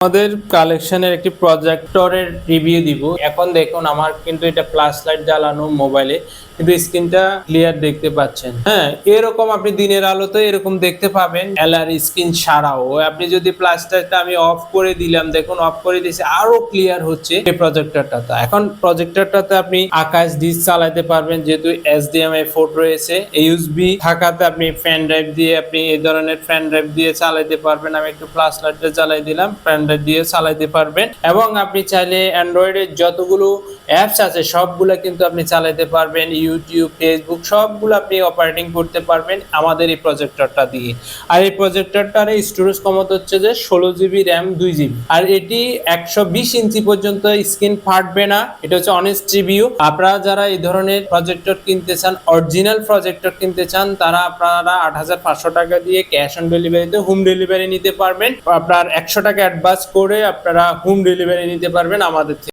আমাদের কালেকশনের একটি প্রজেক্টরের রিভিউ দিব। এখন দেখুন আমার কিন্তু এটা ফ্ল্যাশ লাইট জ্বালানো মোবাইলে, কিন্তু স্ক্রিনটা ক্লিয়ার দেখতে পাচ্ছেন। হ্যাঁ, এরকম আপনি দিনের আলোতে এরকম দেখতে পাবেন এলআর স্ক্রিন ছাড়াও। আপনি যদি ফ্ল্যাশ লাইটটা আমি অফ করে দিলাম, দেখুন অফ করে দিয়েছি, আরো ক্লিয়ার হচ্ছে এই প্রজেক্টরটাতে। এখন প্রজেক্টরটাতে আপনি আকাশ ডিস চালাতে পারবেন, যেহেতু এইচডিএমআই পোর্ট রয়েছে। ইউএসবি থাকাতে আপনি ফ্যান ড্রাইভ দিয়ে আপনি এই ধরনের ফ্যান ড্রাইভ দিয়ে চালাতে পারবেন। আমি একটু ফ্ল্যাশ লাইটটা জ্বালাই দিলাম, ফ্যান ড্রাইভ দিয়ে চালাতে পারবেন। এবং আপনি চাইলে অ্যান্ড্রয়েডের যতগুলো অ্যাপস আছে সবগুলো কিন্তু আপনি চালাতে পারবেন, ইউটিউব, ফেসবুক সবগুলো আপনি অপারেটিং করতে পারবেন আমাদের এই প্রজেক্টরটা দিয়ে। আর এই প্রজেক্টরটার স্টোরেজ ক্ষমতা হচ্ছে যে 16 জিবি র্যাম, 2 জিবি। আর এটি 120 ইঞ্চি পর্যন্ত স্ক্রিন ফাটবে না। এটা হচ্ছে অনেস্ট রিভিউ। আপনারা যারা এই ধরনের প্রজেক্টর কিনতে চান, অরিজিনাল প্রজেক্টর কিনতে চান, তারা আপনারা 8,500 টাকা দিয়ে ক্যাশ অন ডেলিভারিতে হোম ডেলিভারি নিতে পারবেন। আপনার 100 টাকা অ্যাডভান্স করে আপনারা হোম ডেলিভারি নিতে পারবেন আমাদের থেকে।